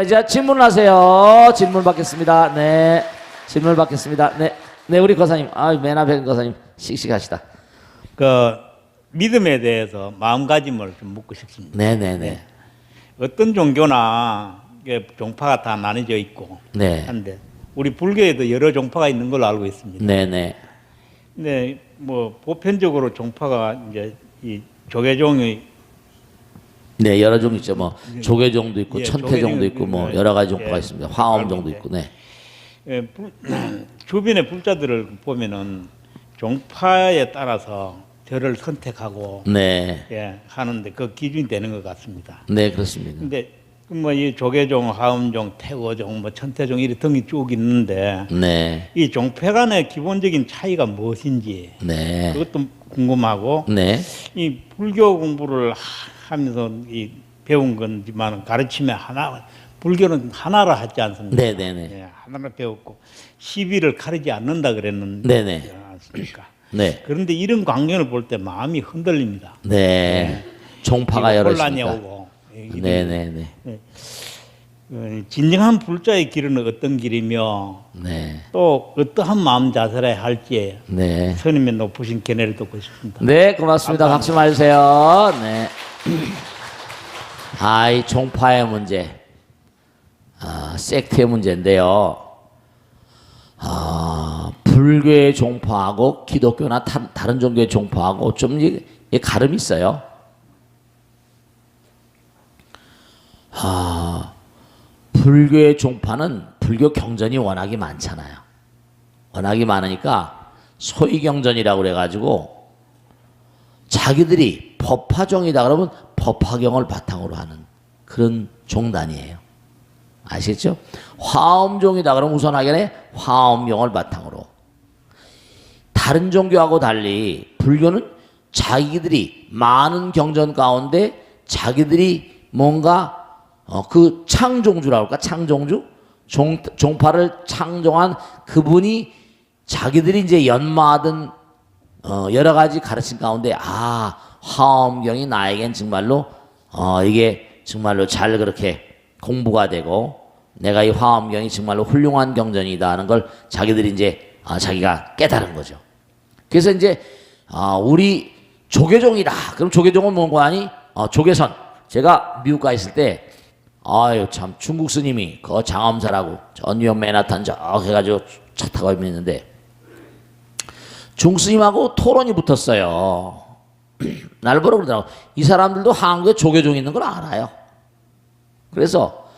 이제 질문하세요. 질문 받겠습니다. 네. 질문 받겠습니다. 네. 네, 우리 거사님. 맨 앞에 거사님. 씩씩하시다. 그 믿음에 대해서 마음가짐을 좀 묻고 싶습니다. 네네네. 어떤 종교나 이게 종파가 다 나눠져 있고 네. 한데 우리 불교에도 여러 종파가 있는 걸로 알고 있습니다. 네네. 근데 뭐 보편적으로 종파가 이제 이 조계종이 네, 여러 종 있죠. 뭐 조계종도 있고 예, 천태종도 조계종이 있고 뭐 예, 여러 가지 종파가 예, 있습니다. 화엄종도 예. 있고. 네. 예, 주변의 불자들을 보면은 종파에 따라서 절을 선택하고 네. 예, 하는데 그 기준이 되는 것 같습니다. 네, 그렇습니다. 근데 뭐 이 조계종, 화엄종, 태거종, 뭐 천태종 이렇게 등이 쭉 있는데 네. 이 종파 간의 기본적인 차이가 무엇인지 네. 그것도 궁금하고 네. 이 불교 공부를 하면서 이 배운 건지만 가르치면 하나 불교는 하나로 하지 않습니까? 네네네. 예, 하나로 배웠고 시비를 가리지 않는다 그랬는데 네네. 않습니까? 네. 그런데 이런 광경을 볼 때 마음이 흔들립니다. 네. 종파가 여러 혼란이 있으니까. 오고 네네네. 진정한 불자의 길은 어떤 길이며 네. 또 어떠한 마음 자세를 할지 네. 스님의 높으신 견해를 듣고 싶습니다. 네, 고맙습니다. 박수 많이 주세요. 네. 이 종파의 문제. 섹트의 문제인데요. 불교의 종파하고 기독교나 다른 종교의 종파하고 좀 가름이 있어요. 불교의 종파는 불교 경전이 워낙이 많잖아요. 워낙이 많으니까 소위 경전이라고 그래가지고 자기들이 법화종이다 그러면 법화경을 바탕으로 하는 그런 종단이에요. 아시겠죠? 화엄종이다 그러면 우선 하견에 화엄경을 바탕으로. 다른 종교하고 달리 불교는 자기들이 많은 경전 가운데 자기들이 뭔가 그 창종주라고 할까? 창종주? 종파를 창종한 그분이 자기들이 이제 연마하던 여러 가지 가르침 가운데 화엄경이 나에겐 정말로 이게 정말로 잘 그렇게 공부가 되고 내가 이 화엄경이 정말로 훌륭한 경전이다 하는 걸 자기들이 이제 자기가 깨달은 거죠. 그래서 이제 우리 조계종이다. 그럼 조계종은 뭔가 하니? 조계선. 제가 미국 가 있을 때 참 중국 스님이 그 장엄사라고 저 뉴욕 맨하탄 저 해가지고 차 타고 있는데 중국 스님하고 토론이 붙었어요. 날 보러 그러더라고. 이 사람들도 한국에 조계종 있는 걸 알아요. 그래서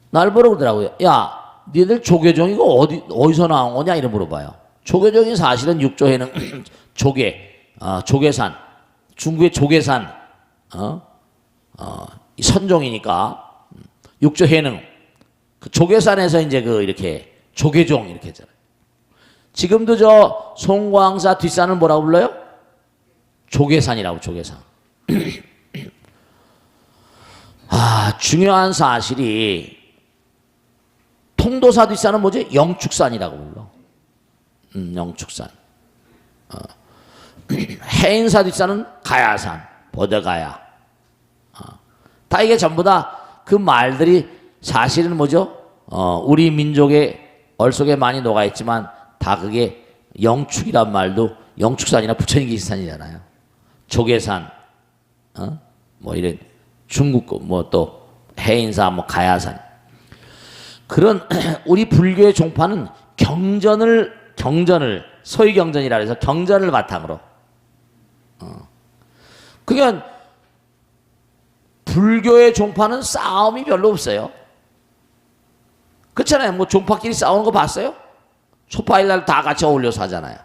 날 보러 그러더라고요. 야, 니들 조계종이고 어디서 나온 거냐? 이래 물어봐요. 조계종이 사실은 육조에는 조계산, 중국의 조계산, 선종이니까 육조해능, 그 조계산에서 이제 이렇게 조계종 이렇게 했잖아요. 지금도 저 송광사 뒷산을 뭐라고 불러요? 조계산이라고, 조계산. 중요한 사실이 통도사 뒷산은 뭐지? 영축산이라고 불러. 영축산. 해인사 뒷산은 가야산, 보더가야. 다 이게 전부 다 그 말들이 사실은 뭐죠? 우리 민족의 얼속에 많이 녹아있지만 다 그게 영축이란 말도 영축산이나 부처님 계시산이잖아요. 조계산, 뭐 이런 중국 뭐 또 해인사, 뭐 가야산. 그런 우리 불교의 종파는 경전을 소위 경전이라 해서 경전을 바탕으로. 그러니까 불교의 종파는 싸움이 별로 없어요. 그렇잖아요. 뭐 종파끼리 싸우는 거 봤어요? 초파일날 다 같이 어울려서 하잖아요.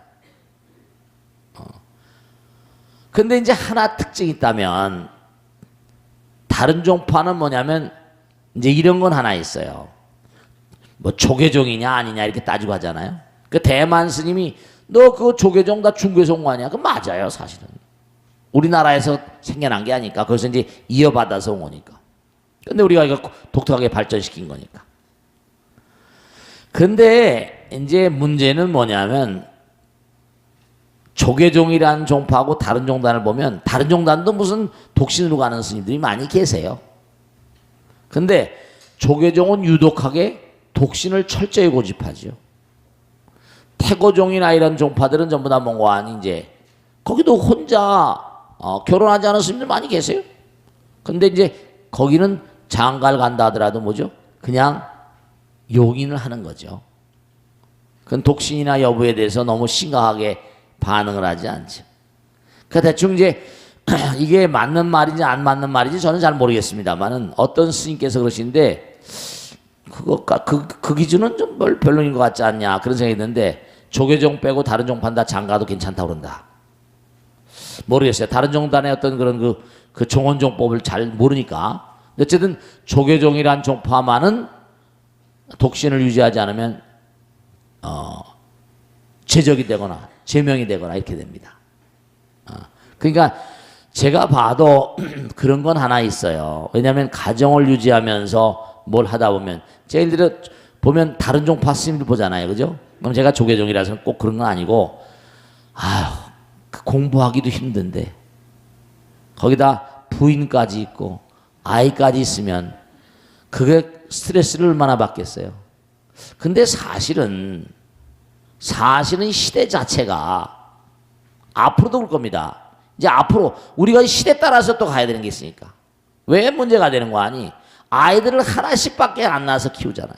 근데 이제 하나 특징이 있다면 다른 종파는 뭐냐면 이제 이런 건 하나 있어요. 뭐 조계종이냐 아니냐 이렇게 따지고 하잖아요. 그 대만 스님이 너 그 조계종 다 중국에서 온 거 아니야? 그 맞아요, 사실은. 우리나라에서 생겨난 게 아니까. 그래서 이제 이어받아서 온 거니까. 근데 우리가 이거 독특하게 발전시킨 거니까. 근데 이제 문제는 뭐냐면 조계종이라는 종파하고 다른 종단을 보면 다른 종단도 무슨 독신으로 가는 스님들이 많이 계세요. 근데 조계종은 유독하게 독신을 철저히 고집하죠. 태고종이나 이런 종파들은 전부 다 뭔가 이제 거기도 혼자 결혼하지 않은 스님들 많이 계세요. 근데 이제 거기는 장가를 간다 하더라도 뭐죠? 그냥 용인을 하는 거죠. 그건 독신이나 여부에 대해서 너무 심각하게 반응을 하지 않죠. 그 대충 이제 이게 맞는 말인지 안 맞는 말인지 저는 잘 모르겠습니다만은 어떤 스님께서 그러시는데 그 기준은 좀 별로인 것 같지 않냐 그런 생각이 있는데 조계종 빼고 다른 종파는 다 장가도 괜찮다고 그런다. 모르겠어요. 다른 종단의 어떤 그런 그 종원종법을 잘 모르니까. 어쨌든 조계종이란 종파만은 독신을 유지하지 않으면 제적이 되거나 제명이 되거나 이렇게 됩니다. 그러니까 제가 봐도 그런 건 하나 있어요. 왜냐하면 가정을 유지하면서 뭘 하다 보면 제일 들어 보면 다른 종파 스님들 보잖아요, 그죠? 그럼 제가 조계종이라서 꼭 그런 건 아니고, 공부하기도 힘든데 거기다 부인까지 있고 아이까지 있으면 그게 스트레스를 얼마나 받겠어요. 근데 사실은 시대 자체가 앞으로도 올 겁니다. 이제 앞으로 우리가 시대 따라서 또 가야 되는 게 있으니까. 왜 문제가 되는 거 아니? 아이들을 하나씩밖에 안 낳아서 키우잖아요.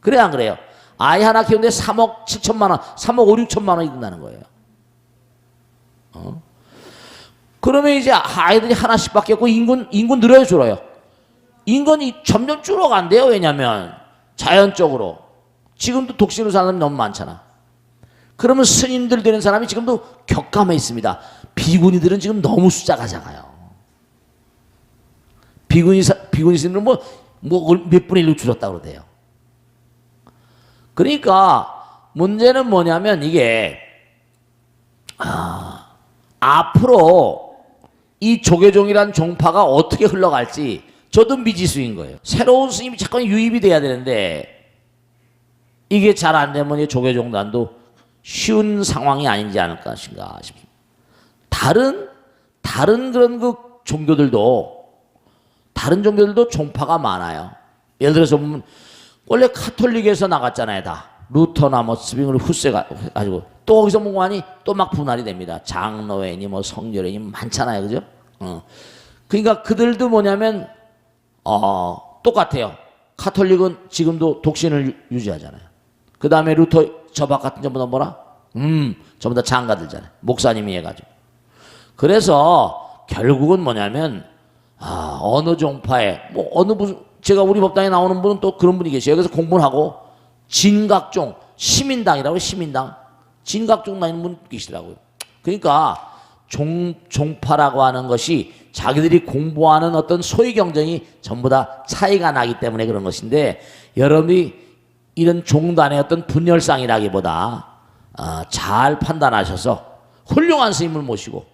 그래 안 그래요? 아이 하나 키우는데 3억 7천만 원, 3억 5, 6천만 원이 든다는 거예요. 그러면 이제 아이들이 하나씩밖에 없고 인군 늘어요, 줄어요? 인건이 점점 줄어간대요. 왜냐면 자연적으로 지금도 독신으로 사는 사람이 너무 많잖아. 그러면 스님들 되는 사람이 지금도 격감해 있습니다. 비구니들은 지금 너무 숫자가 작아요. 비구니 스님들은 몇 분의 1로 줄었다고 그러대요. 그러니까 문제는 뭐냐면 이게 앞으로 이 조계종이란 종파가 어떻게 흘러갈지 저도 미지수인 거예요. 새로운 스님이 자꾸 유입이 돼야 되는데 이게 잘 안 되면 이 조계종단도 쉬운 상황이 아니지 않을까 싶습니다. 다른 그런 그 종교들도 다른 종교들도 종파가 많아요. 예를 들어서 보면 원래 카톨릭에서 나갔잖아요, 다. 루터나 뭐 스빙을 후세 가지고 또 거기서 뭐고 하니 또 막 분할이 됩니다. 장로회니 뭐 성결회니 많잖아요, 그죠? 그러니까 그들도 뭐냐면 똑같아요. 카톨릭은 지금도 독신을 유지하잖아요. 그 다음에 루터 저박 같은 전부 다 뭐라? 전부 다 장가들잖아요. 목사님이 해가지고. 그래서 결국은 뭐냐면 어느 종파에 뭐 어느 무슨 제가 우리 법당에 나오는 분은 또 그런 분이 계세요. 그래서 공부를 하고 진각종 시민당이라고 시민당 진각종 나있는 분 계시더라고요. 그러니까 종파라고 하는 것이 자기들이 공부하는 어떤 소위 경쟁이 전부 다 차이가 나기 때문에 그런 것인데 여러분이 이런 종단의 어떤 분열상이라기보다 잘 판단하셔서 훌륭한 스님을 모시고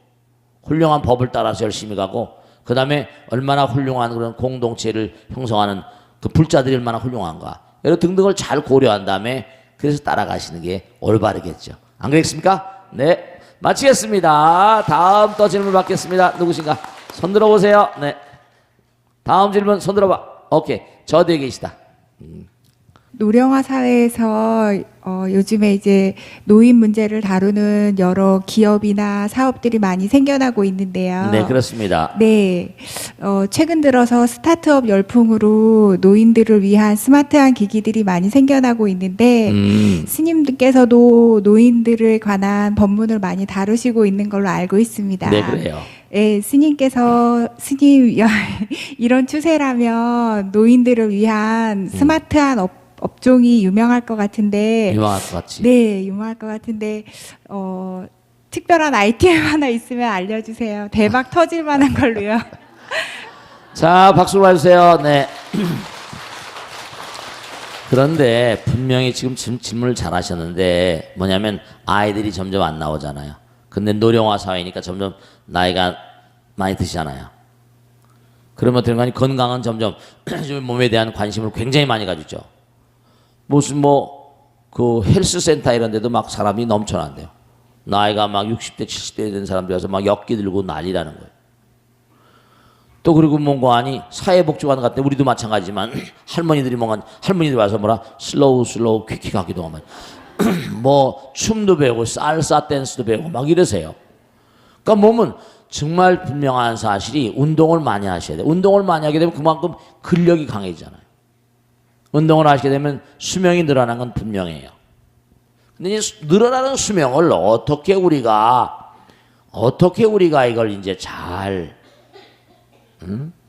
훌륭한 법을 따라서 열심히 가고 그 다음에 얼마나 훌륭한 그런 공동체를 형성하는 그 불자들이 얼마나 훌륭한가 여러 등등을 잘 고려한 다음에 그래서 따라가시는 게 올바르겠죠. 안 그렇습니까? 네, 마치겠습니다. 다음 또 질문 받겠습니다. 누구신가? 손 들어보세요. 네, 다음 질문 손 들어봐. 오케이, 저 뒤에 계시다. 노령화 사회에서 요즘에 이제 노인 문제를 다루는 여러 기업이나 사업들이 많이 생겨나고 있는데요. 네, 그렇습니다. 네, 최근 들어서 스타트업 열풍으로 노인들을 위한 스마트한 기기들이 많이 생겨나고 있는데 스님들께서도 노인들에 관한 법문을 많이 다루시고 있는 걸로 알고 있습니다. 네, 그래요. 네, 스님 이런 추세라면 노인들을 위한 스마트한 업종이 유명할 것 같은데. 유명할 것 같지. 네, 유명할 것 같은데 특별한 아이템 하나 있으면 알려주세요. 대박 터질 만한 걸로요. 자, 박수로 봐주세요. 네. 그런데 분명히 지금 질문을 잘 하셨는데 뭐냐면 아이들이 점점 안 나오잖아요. 근데 노령화 사회니까 점점 나이가 많이 드시잖아요. 그러면 어떻게 하니 건강은 점점 몸에 대한 관심을 굉장히 많이 가지죠. 무슨 그 헬스센터 이런 데도 막 사람이 넘쳐난대요. 나이가 막 60대 70대 된 사람들 와서 막 엮기 들고 난리라는 거예요. 또 그리고 뭔가 아니 사회복지관 같은 데 우리도 마찬가지지만 할머니들이 뭔가 할머니들이 와서 뭐라 슬로우 퀴퀴 하기도 하면 뭐 춤도 배우고 살사 댄스도 배우고 막 이러세요. 그러니까 몸은 정말 분명한 사실이 운동을 많이 하셔야 돼요. 운동을 많이 하게 되면 그만큼 근력이 강해지잖아요. 운동을 하시게 되면 수명이 늘어나는 건 분명해요. 근데 이 늘어나는 수명을 어떻게 우리가 이걸 이제 잘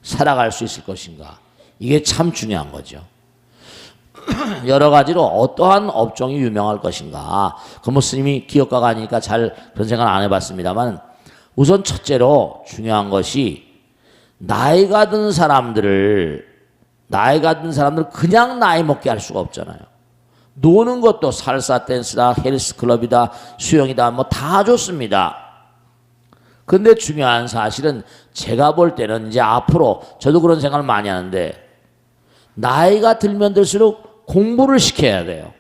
살아갈 수 있을 것인가? 이게 참 중요한 거죠. 여러 가지로 어떠한 업종이 유명할 것인가? 그 스님이 기업가가 아니니까 잘 그런 생각 안 해봤습니다만 우선 첫째로 중요한 것이 나이가 든 사람들 그냥 나이 먹게 할 수가 없잖아요. 노는 것도 살사 댄스다, 헬스 클럽이다, 수영이다, 뭐 다 좋습니다. 근데 중요한 사실은 제가 볼 때는 이제 앞으로 저도 그런 생각을 많이 하는데 나이가 들면 들수록 공부를 시켜야 돼요.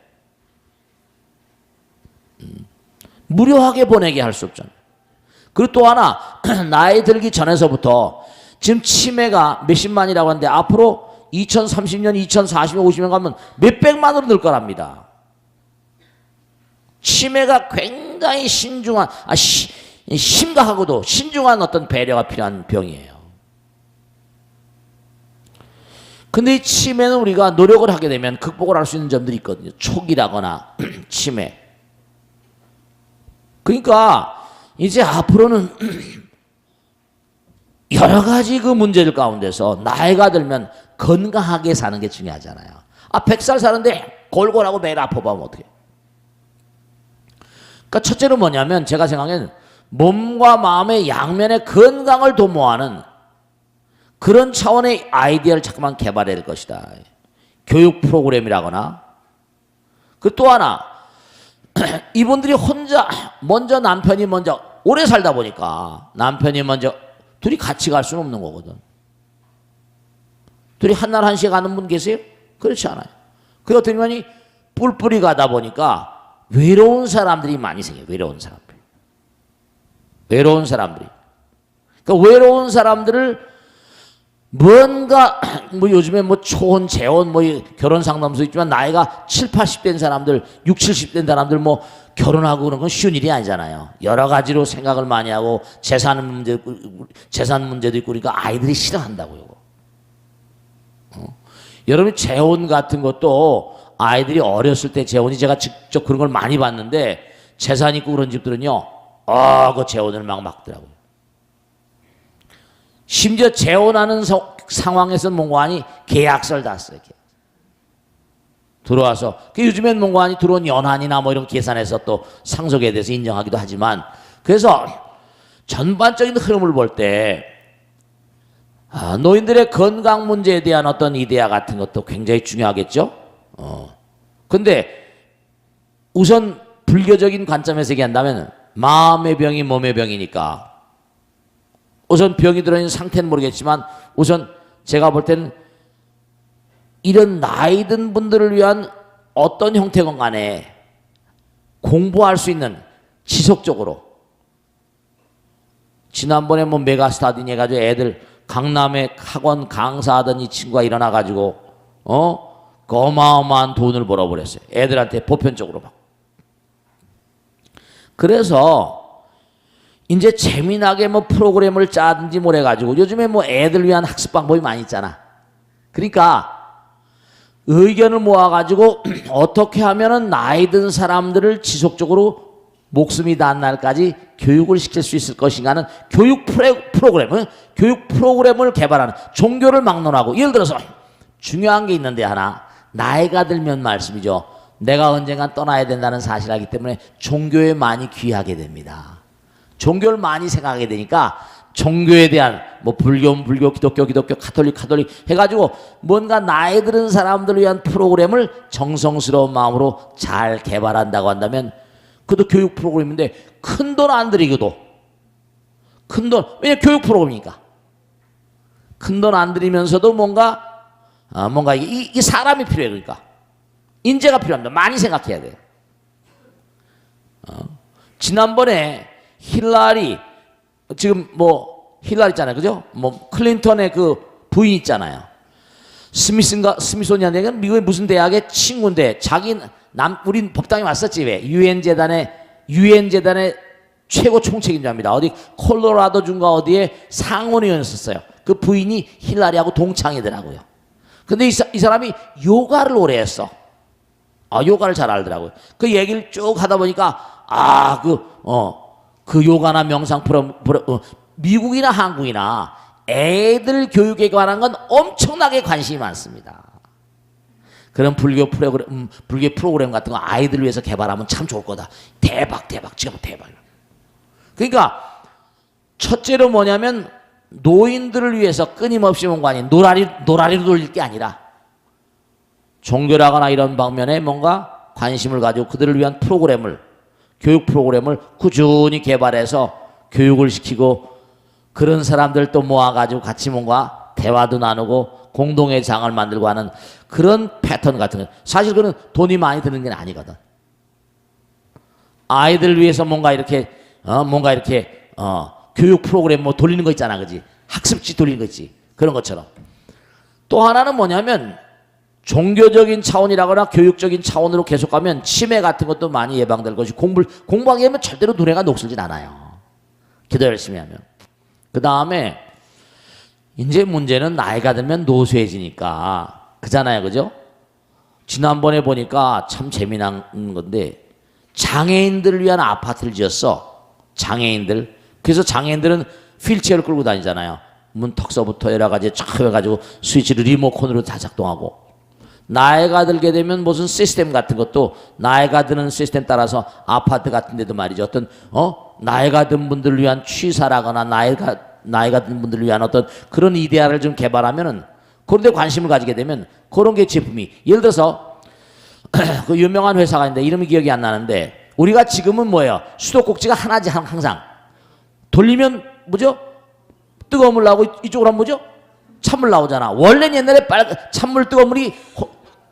무료하게 보내게 할 수 없잖아요. 그리고 또 하나 나이 들기 전에서부터 지금 치매가 몇십만이라고 하는데 앞으로 2030년, 2040년, 50년 가면 몇백만으로 늘 거랍니다. 치매가 굉장히 심각하고도 신중한 어떤 배려가 필요한 병이에요. 근데 이 치매는 우리가 노력을 하게 되면 극복을 할 수 있는 점들이 있거든요. 촉이라거나 치매. 그러니까 이제 앞으로는 여러 가지 그 문제들 가운데서 나이가 들면 건강하게 사는 게 중요하잖아요. 100살 사는데 골골하고 매일 아파보면 어떡해. 그러니까 첫째로 뭐냐면 제가 생각에는 몸과 마음의 양면의 건강을 도모하는 그런 차원의 아이디어를 자꾸만 개발해야 될 것이다. 교육 프로그램이라거나. 그 또 하나 이분들이 먼저 남편이 먼저 오래 살다 보니까 남편이 먼저 둘이 같이 갈 수는 없는 거거든. 둘이 한날 한시에 가는 분 계세요? 그렇지 않아요. 그 어떤 면이 뿔뿔이 가다 보니까 외로운 사람들이 많이 생겨요. 외로운 사람들이. 그러니까 외로운 사람들을 뭔가 뭐 요즘에 뭐 초혼, 재혼, 뭐 결혼 상담소 있지만 나이가 7, 80 된 사람들, 6, 70 된 사람들 뭐 결혼하고 그런 건 쉬운 일이 아니잖아요. 여러 가지로 생각을 많이 하고 재산 문제도 있고 그러니까 아이들이 싫어한다고요. 여러분 재혼 같은 것도 아이들이 어렸을 때 재혼이 제가 직접 그런 걸 많이 봤는데 재산 있고 그런 집들은요. 그 재혼을 막 막더라고요. 심지어 재혼하는 상황에서는 뭔가하니 계약서를 다 써요. 들어와서 요즘엔 뭔가하니 들어온 연한이나 뭐 이런 계산해서 또 상속에 대해서 인정하기도 하지만 그래서 전반적인 흐름을 볼 때 노인들의 건강 문제에 대한 어떤 이데아 같은 것도 굉장히 중요하겠죠. 근데 우선 불교적인 관점에서 얘기한다면 마음의 병이 몸의 병이니까 우선 병이 들어있는 상태는 모르겠지만 우선 제가 볼 때는 이런 나이 든 분들을 위한 어떤 형태건 간에 공부할 수 있는 지속적으로 지난번에 뭐 메가스타딘 해가지고 애들 강남에 학원 강사하던 이 친구가 일어나가지고 그 어마어마한 돈을 벌어버렸어요. 애들한테 보편적으로 막. 그래서 이제 재미나게 뭐 프로그램을 짜든지 뭘 해가지고 요즘에 뭐 애들 위한 학습 방법이 많이 있잖아. 그러니까 의견을 모아가지고 어떻게 하면은 나이 든 사람들을 지속적으로 목숨이 닿는 날까지 교육을 시킬 수 있을 것인가는 교육 프로그램을 개발하는 종교를 막론하고 예를 들어서 중요한 게 있는데 하나 나이가 들면 말씀이죠. 내가 언젠간 떠나야 된다는 사실을 알기 때문에 종교에 많이 귀하게 됩니다. 종교를 많이 생각하게 되니까 종교에 대한 뭐 불교, 기독교, 가톨릭 해가지고 뭔가 나이 들은 사람들을 위한 프로그램을 정성스러운 마음으로 잘 개발한다고 한다면 그것도 교육 프로그램인데 큰 돈 안 들이고도 왜냐 교육 프로그램이니까 큰 돈 안 들이면서도 뭔가 이 사람이 필요해. 그러니까 인재가 필요합니다. 많이 생각해야 돼요. 지난번에 힐라리 지금 뭐 힐라리 있잖아요. 그죠? 뭐 클린턴의 그 부인 있잖아요. 스미소니아인데 미국의 무슨 대학의 친구인데 자기 우린 법당에 왔었지 왜? 유엔 재단의 최고 총책임자입니다. 어디 콜로라도 주인가 어디에 상원의원이었어요. 그 부인이 힐라리하고 동창이더라고요. 근데 이 사람이 요가를 오래 했어. 요가를 잘 알더라고요. 그 얘기를 쭉 하다 보니까 그 요가나 명상 미국이나 한국이나 애들 교육에 관한 건 엄청나게 관심이 많습니다. 그런 불교 프로그램 같은 거 아이들을 위해서 개발하면 참 좋을 거다. 대박, 지금 대박. 그러니까 첫째로 뭐냐면 노인들을 위해서 끊임없이 뭔가 아닌 노라리로 돌릴 게 아니라 종교라거나 이런 방면에 뭔가 관심을 가지고 그들을 위한 교육 프로그램을 꾸준히 개발해서 교육을 시키고 그런 사람들 또 모아가지고 같이 뭔가 대화도 나누고 공동의 장을 만들고 하는 그런 패턴 같은 거. 사실 그는 돈이 많이 드는 게 아니거든. 아이들을 위해서 뭔가 이렇게 교육 프로그램 뭐 돌리는 거 있잖아, 그지? 학습지 돌리는 거 있지. 그런 것처럼. 또 하나는 뭐냐면 종교적인 차원이라거나 교육적인 차원으로 계속 가면 치매 같은 것도 많이 예방될 것이 공부하게 하면 절대로 두뇌가 녹슬진 않아요. 기도 열심히 하면. 그 다음에 이제 문제는 나이가 들면 노쇠해지니까 그잖아요, 그죠? 지난번에 보니까 참 재미난 건데 장애인들을 위한 아파트를 지었어. 장애인들. 그래서 장애인들은 휠체어를 끌고 다니잖아요. 문 턱서부터 여러 가지 쫙 해가지고 스위치를 리모컨으로 다 작동하고 나이가 들게 되면 무슨 시스템 같은 것도 나이가 드는 시스템 따라서 아파트 같은 데도 말이죠. 어떤 나이가 든 분들을 위한 취사라거나 나이가 든 분들을 위한 어떤 그런 이데아를 좀 개발하면은 그런 데 관심을 가지게 되면 그런 게 제품이 예를 들어서 그 유명한 회사가 있는데 이름이 기억이 안 나는데 우리가 지금은 뭐예요? 수도꼭지가 하나지 항상 돌리면 뭐죠? 뜨거운 물 나오고 이쪽으로 하면 뭐죠? 찬물 나오잖아. 원래는 옛날에 찬물 뜨거운 물이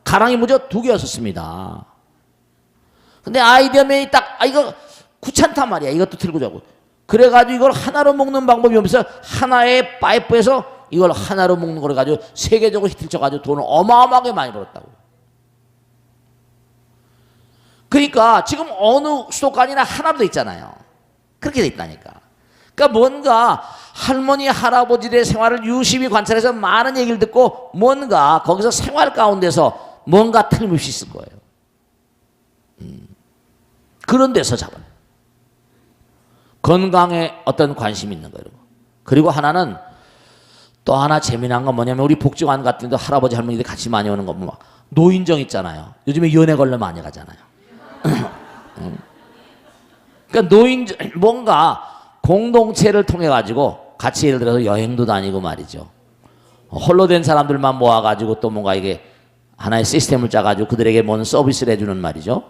가랑이 뭐죠? 2개였었습니다. 근데 아이디어맨이 이거 귀찮단 말이야. 이것도 들고 자고. 그래가지고 이걸 하나로 먹는 방법이 없어서 하나의 파이프에서 이걸 하나로 먹는 걸 가지고 세계적으로 히트를 쳐가지고 돈을 어마어마하게 많이 벌었다고. 그러니까 지금 어느 수도관이나 하나로 돼 있잖아요. 그렇게 돼 있다니까. 그러니까 뭔가 할머니 할아버지들의 생활을 유심히 관찰해서 많은 얘기를 듣고 뭔가 거기서 생활 가운데서 뭔가 틀림없이 있을 거예요. 그런 데서 잡아요. 건강에 어떤 관심이 있는 거예요. 그리고 하나는 또 하나 재미난 건 뭐냐면 우리 복지관 같은 데 할아버지 할머니들 같이 많이 오는 거 보면 노인정 있잖아요. 요즘에 연애 걸려 많이 가잖아요. 그러니까 노인정 뭔가 공동체를 통해 가지고 같이 예를 들어서 여행도 다니고 말이죠. 홀로 된 사람들만 모아가지고 또 뭔가 이게 하나의 시스템을 짜가지고 그들에게 뭔 서비스를 해주는 말이죠.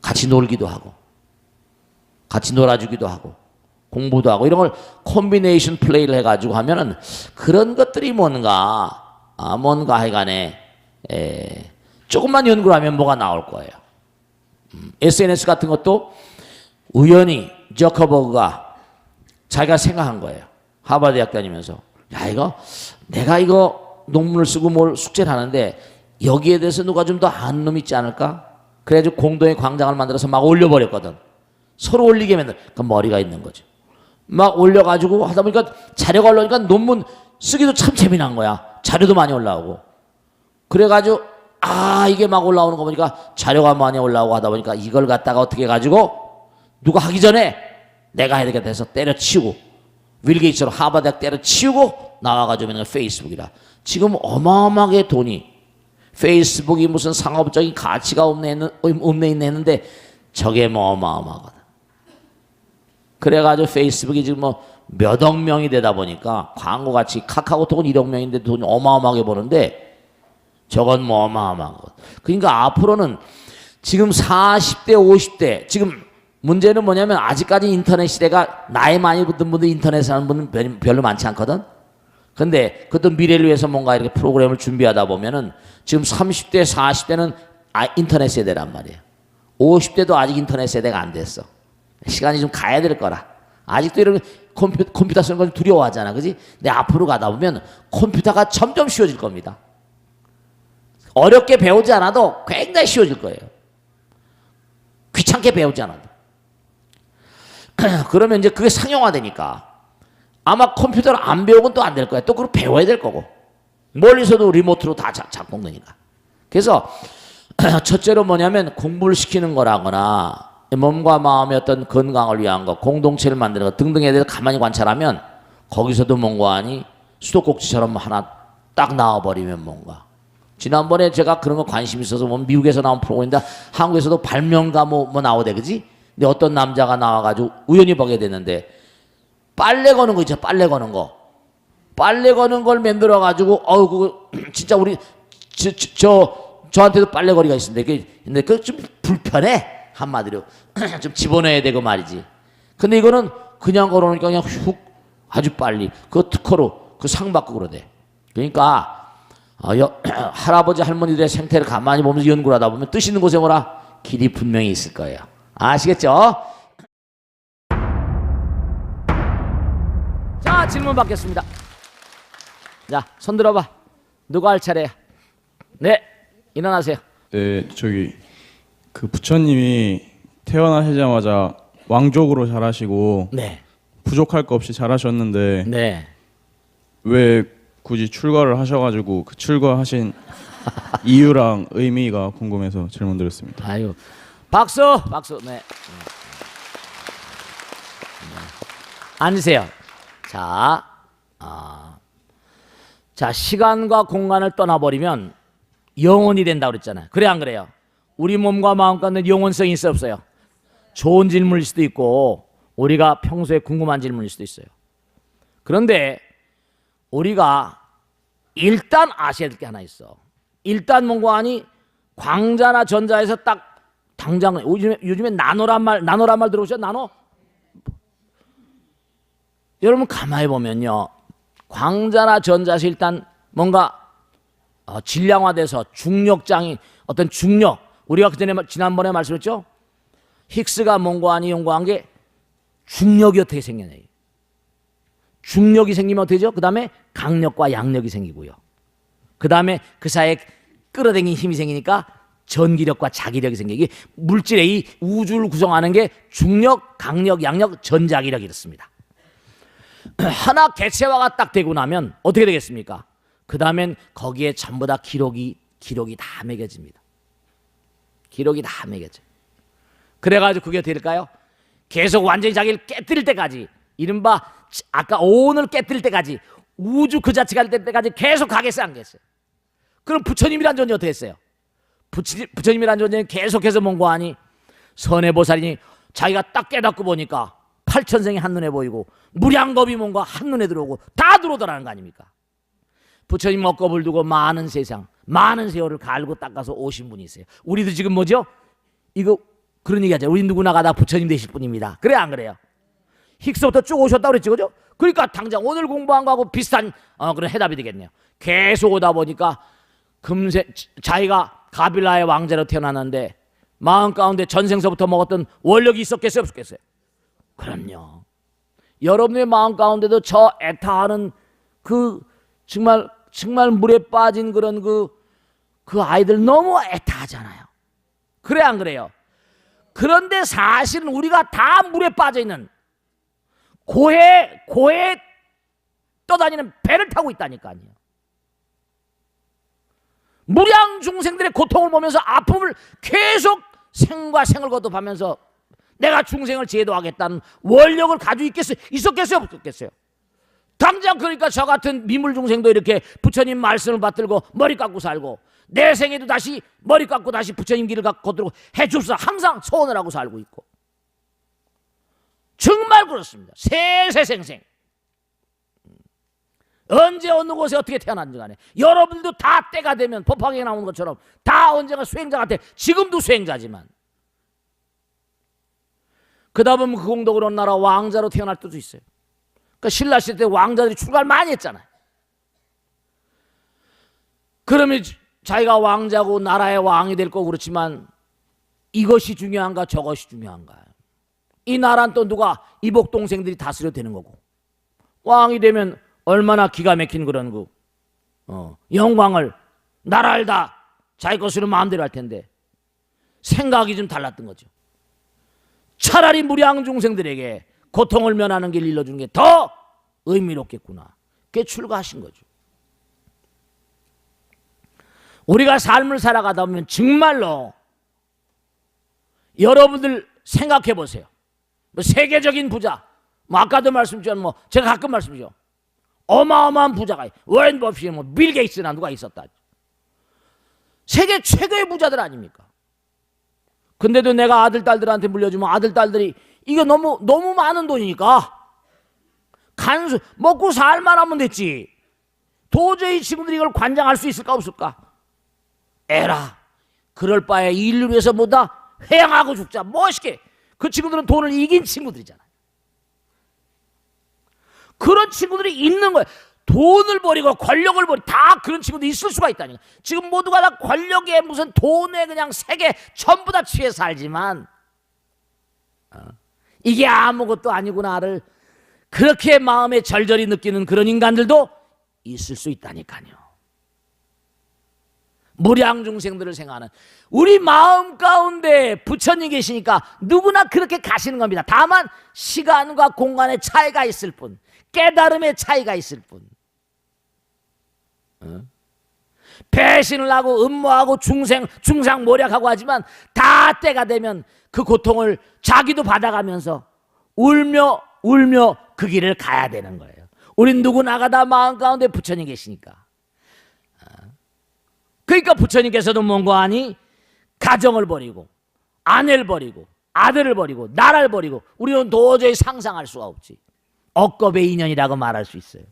같이 놀기도 하고, 같이 놀아주기도 하고, 공부도 하고 이런 걸 콤비네이션 플레이를 해가지고 하면은 그런 것들이 뭔가 하여간에 조금만 연구를 하면 뭐가 나올 거예요. SNS 같은 것도 우연히 저커버그가 자기가 생각한 거예요. 하버드 대학 다니면서 내가 이거 논문을 쓰고 뭘 숙제를 하는데 여기에 대해서 누가 좀 더 아는 놈 있지 않을까? 그래가지고 공동의 광장을 만들어서 막 올려버렸거든. 서로 올리게 만들. 그 머리가 있는 거죠. 막 올려가지고 하다 보니까 자료가 올라오니까 논문 쓰기도 참 재미난 거야. 자료도 많이 올라오고. 그래가지고 이게 막 올라오는 거 보니까 자료가 많이 올라오고 하다 보니까 이걸 갖다가 어떻게 해가지고 누가 하기 전에 내가 해야 되겠다 해서 때려치우고 윌 게이츠로 하버드 대학 때려치우고 나와가지고 있는 게 페이스북이라. 지금 어마어마하게 돈이 페이스북이 무슨 상업적인 가치가 없네 했는데 저게 뭐 어마어마하거든. 그래가지고 페이스북이 지금 뭐 몇억 명이 되다 보니까 광고같이 카카오톡은 1억 명인데 돈 어마어마하게 버는데 저건 뭐 어마어마한 것. 그러니까 앞으로는 지금 40대 50대 지금 문제는 뭐냐면 아직까지 인터넷 시대가 나이 많이 든 분들 인터넷에 하는 분은 별로 많지 않거든. 근데 그것도 미래를 위해서 뭔가 이렇게 프로그램을 준비하다 보면은 지금 30대 40대는 인터넷 세대란 말이에요. 50대도 아직 인터넷 세대가 안 됐어. 시간이 좀 가야 될 거라. 아직도 이런 컴퓨터 쓰는 걸 두려워하잖아. 그지? 근데 앞으로 가다 보면 컴퓨터가 점점 쉬워질 겁니다. 어렵게 배우지 않아도 굉장히 쉬워질 거예요. 귀찮게 배우지 않아도. 그러면 이제 그게 상용화되니까 아마 컴퓨터를 안 배우면 또 안 될 거야. 또 그걸 배워야 될 거고. 멀리서도 리모트로 다 작동되니까. 그래서 첫째로 뭐냐면 공부를 시키는 거라거나 몸과 마음의 어떤 건강을 위한 거, 공동체를 만드는 거 등등에 대해서 가만히 관찰하면 거기서도 뭔가 하니 수도꼭지처럼 하나 딱 나와버리면 뭔가. 지난번에 제가 그런 거 관심 있어서 뭐 미국에서 나온 프로그램인데 한국에서도 발명가 뭐 나오대, 그지? 근데 어떤 남자가 나와가지고 우연히 보게 됐는데 빨래 거는 거 있죠, 빨래 거는 거. 빨래 거는 걸 만들어가지고 그거 진짜 우리 저한테도 빨래거리가 있는데 근데 그 좀 불편해. 한마디로 좀 집어넣어야 되고 말이지. 근데 이거는 그냥 걸어놓으니까 그냥 훅 아주 빨리 그 특허로 그 상 받고 그러대. 그러니까 할아버지 할머니들의 생태를 가만히 보면서 연구를 하다 보면 뜻 있는 곳에 뭐라 길이 분명히 있을 거예요. 아시겠죠? 자, 질문 받겠습니다. 자, 손 들어봐. 누가 할 차례야? 네, 일어나세요. 네, 저기 그 부처님이 태어나시자마자 왕족으로 자라시고 네, 부족할 거 없이 자라셨는데 네. 왜 굳이 출가를 하셔가지고 그 출가하신 이유랑 의미가 궁금해서 질문드렸습니다. 아유, 박수, 박수. 네. 앉으세요. 자, 시간과 공간을 떠나버리면 영혼이 된다고 그랬잖아요. 그래 안 그래요? 우리 몸과 마음 가운데 영혼성이 있어 없어요? 좋은 질문일 수도 있고 우리가 평소에 궁금한 질문일 수도 있어요. 그런데 우리가 일단 아셔야 될 게 하나 있어. 일단 뭔가 하니 광자나 전자에서 딱 당장 요즘에 나노란 말 들어보셨죠? 나노? 여러분 가만히 보면요, 광자나 전자에서 일단 뭔가 질량화돼서 중력장이 어떤 중력, 우리가 그전에 지난번에 말씀했죠? 힉스가 뭔고하니 연구한 게 중력이 어떻게 생겨나요? 중력이 생기면 어떻게 되죠? 그 다음에 강력과 양력이 생기고요. 그 다음에 그 사이에 끌어당긴 힘이 생기니까 전기력과 자기력이 생기기. 물질의 이 우주를 구성하는 게 중력, 강력, 양력, 전자기력이 이렇습니다. 하나 개체화가 딱 되고 나면 어떻게 되겠습니까? 그 다음엔 거기에 전부 다 기록이 다 매겨집니다. 기록이 다 매겨져. 그래가지고 그게 될까요? 계속 완전히 자기를 깨뜨릴 때까지, 이른바 아까 오온을 깨뜨릴 때까지, 우주 그 자체가 될 때까지 계속 가겠어요, 안 가겠어요? 그럼 부처님이란 존재 어떻게 했어요? 부처님이란 존재는 계속해서 뭔가 하니 선해보살이니 자기가 딱 깨닫고 보니까 팔천생이 한눈에 보이고 무량겁이 뭔가 한눈에 들어오고 다 들어오더라는 거 아닙니까? 부처님 먹겁을 두고 많은 세상, 많은 세월을 갈고 닦아서 오신 분이 있어요. 우리도 지금 뭐죠? 이거 그런 얘기 하죠. 우리 누구나 가다 부처님 되실 분입니다. 그래 안 그래요? 힉스부터 쭉 오셨다고 그랬지, 그죠? 그러니까 당장 오늘 공부한 거하고 비슷한 그런 해답이 되겠네요. 계속 오다 보니까 금세 자기가 가빌라의 왕자로 태어났는데 마음 가운데 전생서부터 먹었던 원력이 있었겠어요, 없었겠어요? 그럼요. 여러분의 마음 가운데도 저 애타하는 그 정말 물에 빠진 그런 그 아이들 너무 애타하잖아요. 그래 안 그래요? 그런데 사실은 우리가 다 물에 빠져 있는 고해 떠다니는 배를 타고 있다니까요. 무량 중생들의 고통을 보면서 아픔을 계속 생과 생을 거듭하면서 내가 중생을 제도하겠다는 원력을 가지고 있었겠어요, 없겠어요? 당장 그러니까 저 같은 미물 중생도 이렇게 부처님 말씀을 받들고 머리 깎고 살고, 내 생에도 다시 머리 깎고 다시 부처님 길을 걷도록 해줍사 항상 소원을 하고 살고 있고. 정말 그렇습니다. 세세생생 언제 어느 곳에 어떻게 태어난지 간에 여러분도 다 때가 되면 법화경에 나오는 것처럼 다 언젠가 수행자 같아. 지금도 수행자지만 그러다 보면 그 공덕으로 나라 왕자로 태어날 때도 있어요. 그러니까 신라 시대 때 왕자들이 출가를 많이 했잖아요. 그러면 자기가 왕자고 나라의 왕이 될 거고 그렇지만 이것이 중요한가 저것이 중요한가? 이 나라는 또 누가 이복 동생들이 다스려 되는 거고, 왕이 되면 얼마나 기가 막힌 그런 그 영광을 나라를 다 자기 것으로 마음대로 할 텐데 생각이 좀 달랐던 거죠. 차라리 무량 중생들에게 고통을 면하는 길 일러주는 게 더 의미롭겠구나. 그게 출가하신 거죠. 우리가 삶을 살아가다 보면 정말로 여러분들 생각해 보세요. 뭐 세계적인 부자, 뭐 아까도 말씀드렸지만 뭐 제가 가끔 말씀드리죠. 어마어마한 부자가 워렌 버핏, 뭐 빌 게이츠나 누가 있었다. 세계 최고의 부자들 아닙니까? 근데도 내가 아들 딸들한테 물려주면 아들 딸들이 이거 너무 많은 돈이니까 간수 먹고 살만 하면 됐지. 도저히 친구들이 이걸 관장할 수 있을까 없을까? 에라, 그럴 바에 인류를 위해서 뭐다 회양하고 죽자. 멋있게. 그 친구들은 돈을 이긴 친구들이잖아요. 그런 친구들이 있는 거예요. 돈을 버리고 권력을 버리고 다 그런 친구들이 있을 수가 있다니까. 지금 모두가 다 권력에 무슨 돈에 그냥 세계 전부 다 취해 살지만 이게 아무것도 아니구나를 그렇게 마음에 절절히 느끼는 그런 인간들도 있을 수 있다니까요. 무량중생들을 생각하는 우리 마음 가운데 부처님 계시니까 누구나 그렇게 가시는 겁니다. 다만 시간과 공간의 차이가 있을 뿐, 깨달음의 차이가 있을 뿐. 배신을 하고 음모하고 중상모략하고 하지만 다 때가 되면 그 고통을 자기도 받아가면서 울며 그 길을 가야 되는 거예요. 우린 누구나가 다 마음 가운데 부처님 계시니까. 그러니까 부처님께서도 뭔가 하니 가정을 버리고 아내를 버리고 아들을 버리고 나라를 버리고 우리는 도저히 상상할 수가 없지. 억겁의 인연이라고 말할 수 있어요.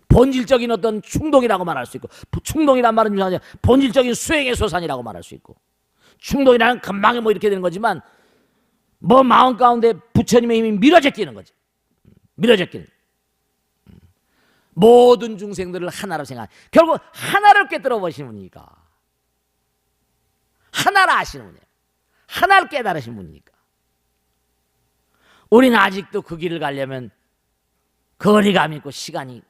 본질적인 어떤 충동이라고 말할 수 있고, 충동이란 말은 아니라 본질적인 수행의 소산이라고 말할 수 있고, 충동이라는 금방에 뭐 이렇게 되는 거지만 뭐 마음 가운데 부처님의 힘이 밀어제끼는 거지. 밀어제끼는. 모든 중생들을 하나로 생각. 결국 하나를 깨달아 보시는 분이니까. 하나를 아시는 분이에요. 하나를 깨달으신 분이니까. 우리는 아직도 그 길을 가려면 거리감 있고 시간이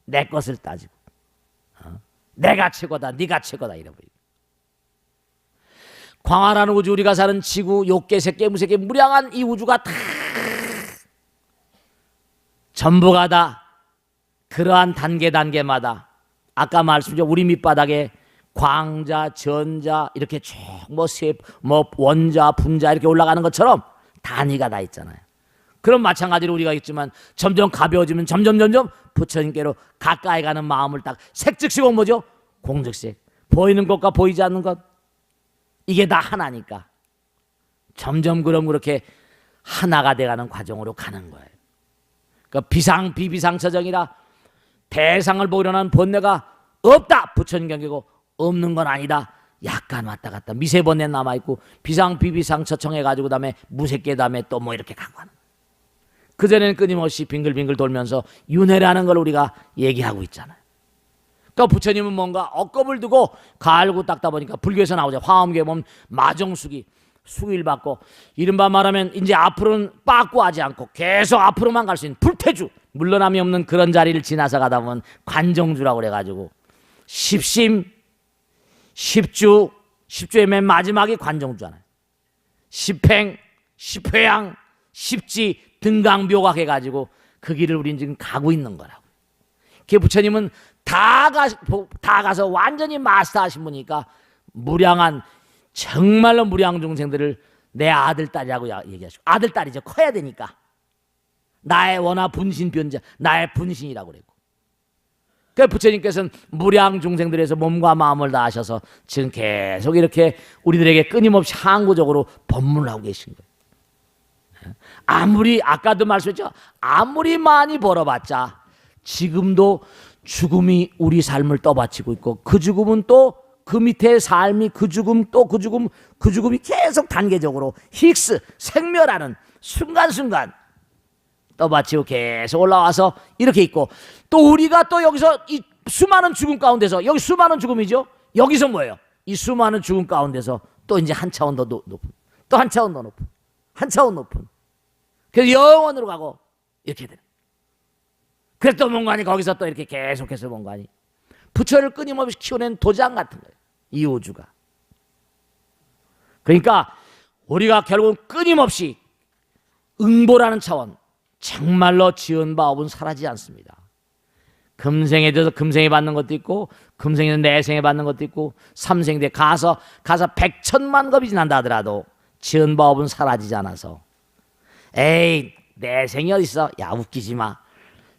내 것을 따지고 내가 최고다, 네가 최고다 이러버리고. 광활한 우주, 우리가 사는 지구, 욕계, 색계, 무색계, 무량한 이 우주가 다 전부가 다 그러한 단계마다 아까 말씀드린 우리 밑바닥에 광자, 전자 이렇게 쭉 뭐 원자, 분자 이렇게 올라가는 것처럼 단위가 다 있잖아요. 그럼 마찬가지로 우리가 있지만 점점 가벼워지면 점점 부처님께로 가까이 가는 마음을 딱 색즉시공 뭐죠? 공즉색. 보이는 것과 보이지 않는 것 이게 다 하나니까 점점 그렇게 하나가 돼가는 과정으로 가는 거예요. 그러니까 비상 비비상처정이라 대상을 보려는 번뇌가 없다. 부처님 경계고 없는 건 아니다. 약간 왔다 갔다 미세번뇌 남아있고 비상 비비상처청해가지고 다음에 무색계 다음에 또 뭐 이렇게 가고 하는. 그전에는 끊임없이 빙글빙글 돌면서 윤회라는 걸 우리가 얘기하고 있잖아요. 그러니까 부처님은 뭔가 억겁을 두고 갈고 닦다 보니까 불교에서 나오죠. 화엄교에 보면 마정수기 수기를 받고 이른바 말하면 이제 앞으로는 빠꾸하지 않고 계속 앞으로만 갈 수 있는 불태주, 물러남이 없는 그런 자리를 지나서 가다 보면 관정주라고 그래가지고 십심, 십주, 십주의 맨 마지막이 관정주잖아요. 십행, 십회양, 십지 등강묘각 해가지고 그 길을 우리는 지금 가고 있는 거라고. 그 부처님은 다 가서 완전히 마스터하신 분이니까 무량한 정말로 무량 중생들을 내 아들 딸이라고 얘기하시고, 아들 딸이죠. 커야 되니까 나의 원하 분신 변자, 나의 분신이라고 그랬고, 그 부처님께서는 무량 중생들에서 몸과 마음을 다하셔서 지금 계속 이렇게 우리들에게 끊임없이 항구적으로 법문을 하고 계신 거예요. 아무리 아까도 말씀했죠. 아무리 많이 벌어봤자 지금도 죽음이 우리 삶을 떠받치고 있고 그 죽음은 또 그 밑에 삶이 그 죽음 또 그 죽음이 계속 단계적으로 힉스 생멸하는 순간순간 떠받치고 계속 올라와서 이렇게 있고, 또 우리가 또 여기서 이 수많은 죽음 가운데서, 여기 수많은 죽음이죠. 여기서 뭐예요? 이 수많은 죽음 가운데서 또 이제 한 차원 더 높은, 또 한 차원 더 높은, 한 차원 높은. 그래서 영원으로 가고 이렇게 되는. 그래서 또 뭔가니 거기서 또 이렇게 계속해서 뭔가니 부처를 끊임없이 키워낸 도장 같은 거예요. 이 우주가. 그러니까 우리가 결국은 끊임없이 응보라는 차원, 정말로 지은 바업은 사라지지 않습니다. 금생에 들어서 금생에 받는 것도 있고, 금생에서 내생에 받는 것도 있고, 삼생에 가서 100천만 겁이 지난다 하더라도 지은 바업은 사라지지 않아서, 에이 내생이 어딨어? 야 웃기지 마.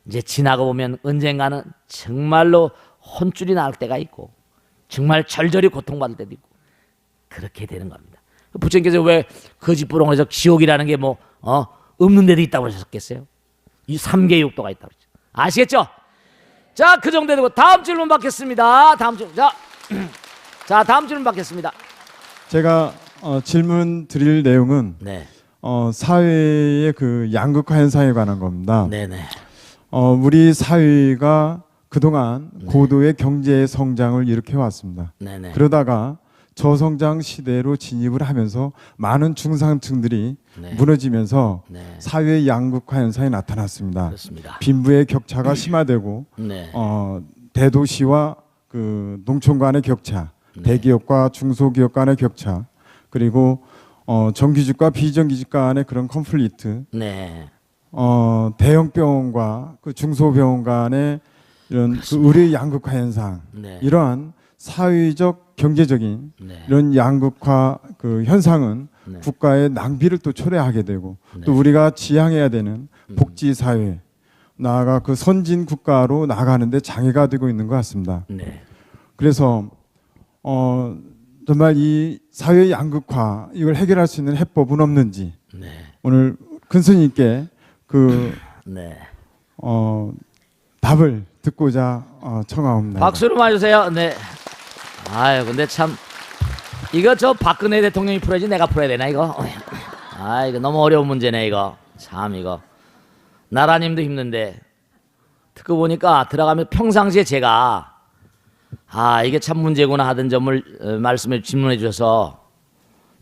이제 지나고 보면 언젠가는 정말로 혼줄이 나올 때가 있고, 정말 절절히 고통받을 때도 있고, 그렇게 되는 겁니다. 부처님께서 왜 거짓부렁에서 지옥이라는 게 뭐 없는 데도 있다고 하셨겠어요? 이 3계 육도가 있다고 그러죠. 아시겠죠? 자, 그 정도 되고 다음 질문 받겠습니다. 다음 질문. 자, 다음 질문 받겠습니다. 제가 질문 드릴 내용은 네. 사회의 그 양극화 현상에 관한 겁니다. 네네. 우리 사회가 그동안 고도의 경제 성장을 일으켜 왔습니다. 네네. 그러다가 저성장 시대로 진입을 하면서 많은 중산층들이 네. 무너지면서 네. 사회의 양극화 현상이 나타났습니다. 그렇습니다. 빈부의 격차가 심화되고 네. 대도시와 그 농촌 간의 격차, 네. 대기업과 중소기업 간의 격차, 그리고 정규직과 비정규직 간의 그런 컨플리트, 네. 대형 병원과 그 중소병원 간의 이런 그 의료 양극화 현상, 네. 이러한 사회적 경제적인 네. 이런 양극화 그 현상은 네. 국가의 낭비를 또 초래하게 되고 네. 또 우리가 지향해야 되는 복지 사회, 나아가 그 선진 국가로 나가는데 장애가 되고 있는 것 같습니다. 네. 그래서 정말 이 사회 양극화 이걸 해결할 수 있는 해법은 없는지 네. 오늘 큰 스님께 그 네. 답을 듣고자 청하옵나이다. 박수로 맞으세요. 네. 아유, 근데 참 이거 저 박근혜 대통령이 풀어야지 내가 풀어야 되나 이거? 아, 이거 너무 어려운 문제네 이거. 참 이거. 나라님도 힘든데 듣고 보니까 들어가면 평상시에 제가 이게 참 문제구나 하던 점을 말씀해 질문해 주셔서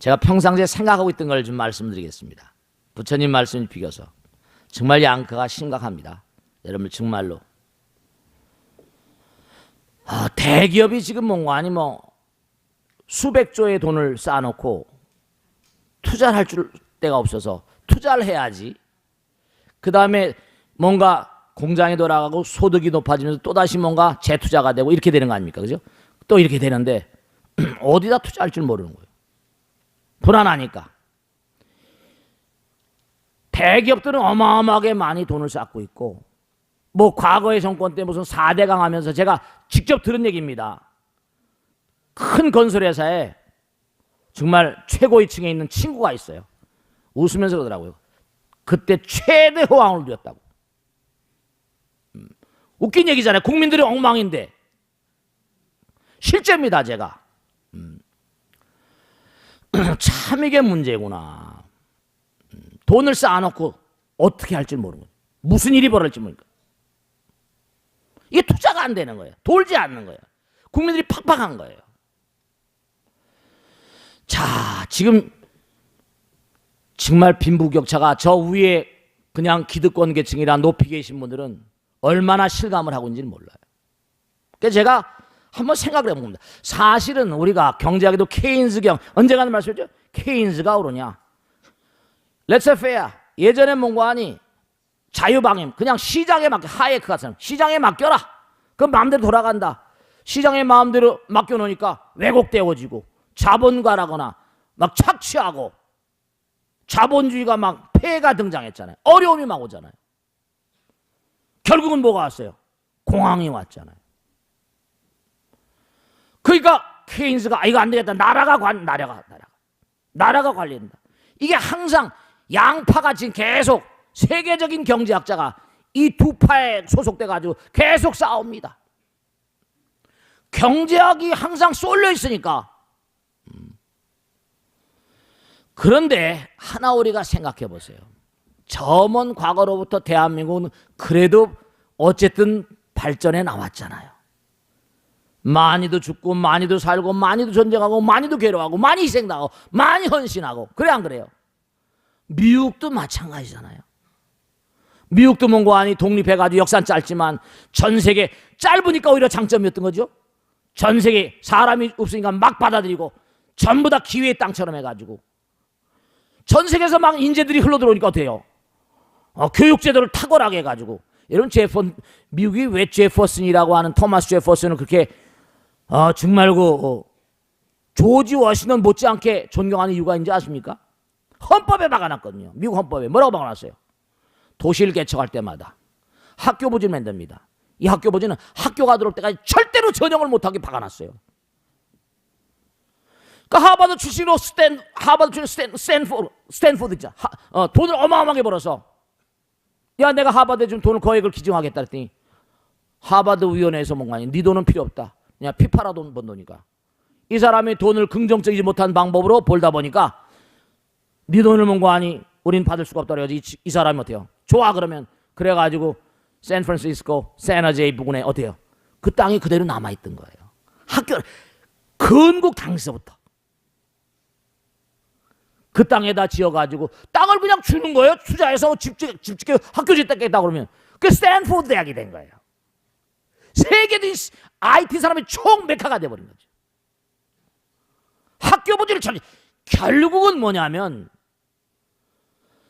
제가 평상시에 생각하고 있던 걸 좀 말씀드리겠습니다. 부처님 말씀을 비교서 정말 양극화가 심각합니다. 여러분 정말로. 대기업이 지금 뭔가 아니 뭐 수백조의 돈을 쌓아놓고 투자를 할 줄 데가 없어서 투자를 해야지. 그 다음에 뭔가 공장이 돌아가고 소득이 높아지면서 또다시 뭔가 재투자가 되고 이렇게 되는 거 아닙니까? 그죠? 또 이렇게 되는데 어디다 투자할 줄 모르는 거예요. 불안하니까. 대기업들은 어마어마하게 많이 돈을 쌓고 있고 뭐 과거의 정권 때 무슨 4대강 하면서 제가 직접 들은 얘기입니다. 큰 건설회사에 정말 최고위 층에 있는 친구가 있어요. 웃으면서 그러더라고요. 그때 최대 호황을 누렸다고. 웃긴 얘기잖아요. 국민들이 엉망인데. 실제입니다, 제가. 참 이게 문제구나. 돈을 쌓아놓고 어떻게 할 줄 모르는 거예요. 무슨 일이 벌어질지 모르니까. 이게 투자가 안 되는 거예요. 돌지 않는 거예요. 국민들이 팍팍한 거예요. 자, 지금 정말 빈부격차가 저 위에 그냥 기득권 계층이라 높이 계신 분들은 얼마나 실감을 하고 있는지는 몰라요. 그래서 제가 한번 생각을 해봅니다. 사실은 우리가 경제학에도 케인스경, 언젠가는 말씀했죠? 케인스가 오르냐. 레츠페어, 예전에 뭔가 하니 자유방임, 그냥 시장에 맡겨, 하예크 같은 시장에 맡겨라. 그럼 마음대로 돌아간다. 시장에 마음대로 맡겨놓으니까 왜곡되어지고 자본가라거나 막 착취하고 자본주의가 막 폐해가 등장했잖아요. 어려움이 막 오잖아요. 결국은 뭐가 왔어요? 공황이 왔잖아요. 그러니까 케인스가 이거 안 되겠다. 나라가 관리한다. 이게 항상 양파가 지금 계속 세계적인 경제학자가 이 두 파에 소속돼 가지고 계속 싸웁니다. 경제학이 항상 쏠려 있으니까. 그런데 하나 우리가 생각해 보세요. 저 먼 과거로부터 대한민국은 그래도 어쨌든 발전해 나왔잖아요. 많이도 죽고 많이도 살고 많이도 전쟁하고 많이도 괴로워하고 많이 희생당하고 많이 헌신하고 그래 안 그래요? 미국도 마찬가지잖아요. 미국도 뭔가 아니 독립해가지고 역사는 짧지만 전 세계 짧으니까 오히려 장점이었던 거죠. 전 세계 사람이 없으니까 막 받아들이고 전부 다 기회의 땅처럼 해가지고 전 세계에서 막 인재들이 흘러들어오니까 어때요? 교육제도를 탁월하게 해가지고 여러분 미국이 왜 제퍼슨이라고 하는 토마스 제퍼슨을 그렇게 정말 조지 워싱턴 못지않게 존경하는 이유가 있는지 아십니까? 헌법에 박아놨거든요. 미국 헌법에 뭐라고 박아놨어요? 도시를 개척할 때마다 학교 부지를 만듭니다. 이 학교 부지는 학교가 들어올 때까지 절대로 전형을 못하게 박아놨어요. 그러니까 하버드 출신으로 스탠포드 있잖아. 돈을 어마어마하게 벌어서 야 내가 하버드에 좀 돈을 거액을 기증하겠다 했더니 하버드 위원회에서 뭔가 아니 네 돈은 필요 없다. 그냥 피파라 돈 번 돈이니까 이 사람이 돈을 긍정적이지 못한 방법으로 벌다 보니까 네 돈을 뭔가 아니 우린 받을 수가 없다 그래가지고 이 사람이 어때요? 좋아 그러면 그래가지고 샌프란시스코 세너제이 부근에 어때요? 그 땅이 그대로 남아있던 거예요. 학교 건국 당시서부터 그 땅에다 지어가지고 땅을 그냥 주는 거예요. 투자해서 집 짓게 학교 짓겠다 그러면 그 스탠포드 대학이 된 거예요. 세계의 IT 사람이 총 메카가 돼버린 거죠. 학교 부지를 결국은 뭐냐면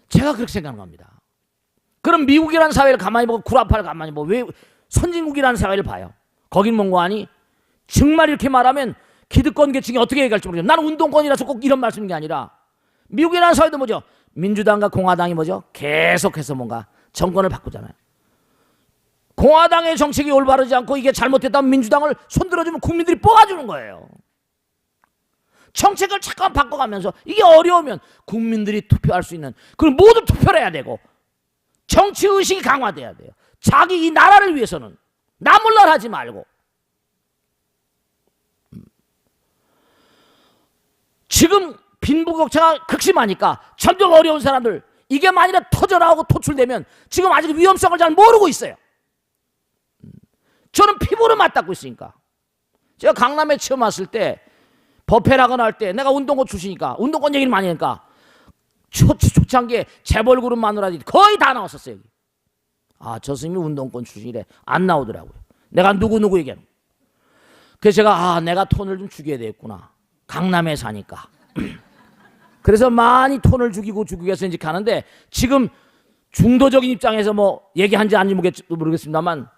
제가 그렇게 생각하는 겁니다. 그럼 미국이라는 사회를 가만히 보고 구라파를 가만히 보고 왜 선진국이라는 사회를 봐요? 거긴 뭔가 아니 정말 이렇게 말하면 기득권 계층이 어떻게 얘기할지 모르겠어요. 나는 운동권이라서 꼭 이런 말씀인 게 아니라 미국이라는 사회도 뭐죠? 민주당과 공화당이 뭐죠? 계속해서 뭔가 정권을 바꾸잖아요. 공화당의 정책이 올바르지 않고 이게 잘못됐다면 민주당을 손들어주면 국민들이 뽑아주는 거예요. 정책을 잠깐 바꿔가면서 이게 어려우면 국민들이 투표할 수 있는 그럼 모두 투표를 해야 되고 정치의식이 강화돼야 돼요. 자기 이 나라를 위해서는 나 몰라 하지 말고 지금 빈부격차가 극심하니까 점점 어려운 사람들 이게 만일에 터져나오고 토출되면 지금 아직 위험성을 잘 모르고 있어요. 저는 피부로 맞닿고 있으니까 제가 강남에 처음 왔을 때 법회라거나 할 때 내가 운동권 출신이니까 운동권 얘기를 많이 하니까 초창기에 재벌 그룹 마누라들이 거의 다 나왔었어요. 저 스님이 운동권 출신이래. 안 나오더라고요. 내가 누구 얘기하는 거예요. 그래서 제가 내가 톤을 좀 죽여야 되겠구나. 강남에 사니까. 그래서 많이 톤을 죽이고 해서 이제 가는데 지금 중도적인 입장에서 뭐 얘기한지 아닌지 모르겠습니다만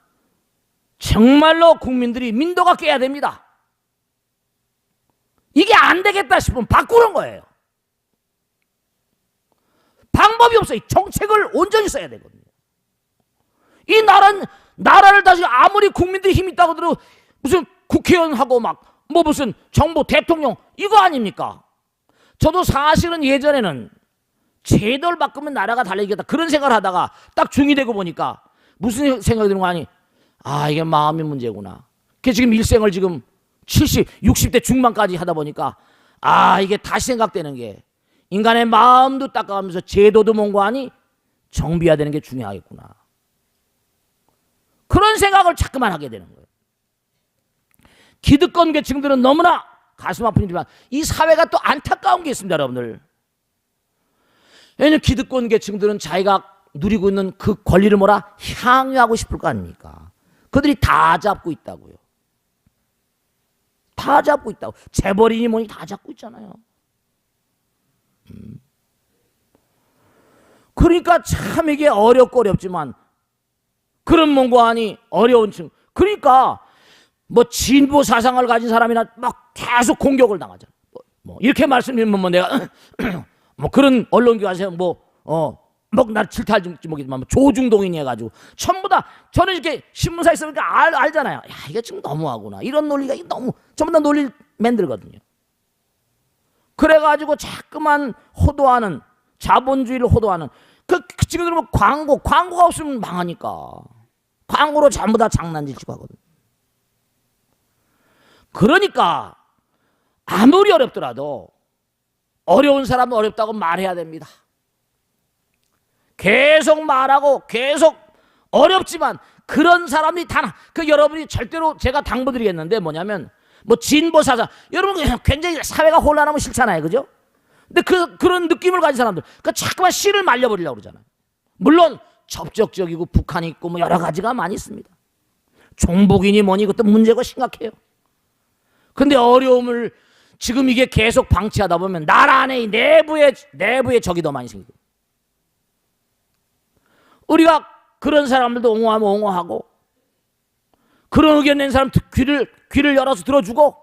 정말로 국민들이 민도가 깨야 됩니다. 이게 안 되겠다 싶으면 바꾸는 거예요. 방법이 없어요. 정책을 온전히 써야 되거든요. 이 나라를 다시 아무리 국민들이 힘 있다고 들어 무슨 국회의원하고 막 뭐 무슨 정부 대통령 이거 아닙니까? 저도 사실은 예전에는 제도를 바꾸면 나라가 달라지겠다 그런 생각을 하다가 딱 중이 되고 보니까 무슨 생각이 드는 거 아니? 이게 마음의 문제구나. 그게 지금 일생을 지금 70, 60대 중반까지 하다 보니까 이게 다시 생각되는 게 인간의 마음도 닦아가면서 제도도 뭔가 하니 정비해야 되는 게 중요하겠구나. 그런 생각을 자꾸만 하게 되는 거예요. 기득권 계층들은 너무나 가슴 아픈 일이지만 이 사회가 또 안타까운 게 있습니다, 여러분들. 왜냐하면 기득권 계층들은 자기가 누리고 있는 그 권리를 뭐라 향유하고 싶을 거 아닙니까? 그들이 다 잡고 있다고요. 다 잡고 있다고. 재벌이니 뭐니 다 잡고 있잖아요. 그러니까 참 이게 어렵고 어렵지만 그런 뭔가 아니 어려운 층. 그러니까 뭐 진보 사상을 가진 사람이나 막 계속 공격을 당하잖아. 뭐 이렇게 말씀드리면 뭐 내가 뭐 그런 언론기관에서 날 질타할지 모르겠지만 조중동이니 해가지고 전부 다 저는 이렇게 신문사에 있으니까 알잖아요. 야 이게 지금 너무하구나. 이런 논리가 너무 전부 다 논리를 만들거든요. 그래가지고 자꾸만 호도하는 자본주의를 호도하는 지금 들으면 광고가 없으면 망하니까 광고로 전부 다 장난질치고 하거든. 그러니까 아무리 어렵더라도 어려운 사람은 어렵다고 말해야 됩니다. 계속 말하고 계속 어렵지만 그런 사람이 여러분이 절대로 제가 당부드리겠는데 뭐냐면 뭐 진보 사상 여러분 굉장히 사회가 혼란하면 싫잖아요, 그죠? 근데 그런 느낌을 가진 사람들, 그러니까 자꾸만 씨를 말려버리려고 그러잖아요. 물론 접촉적이고 북한이 있고 뭐 여러 가지가 많이 있습니다. 종북이니 뭐니 그것도 문제가 심각해요. 근데 어려움을 지금 이게 계속 방치하다 보면 나라 안에 내부에 적이 더 많이 생기고, 우리가 그런 사람들도 옹호하면 옹호하고, 그런 의견 낸 사람 귀를 열어서 들어주고,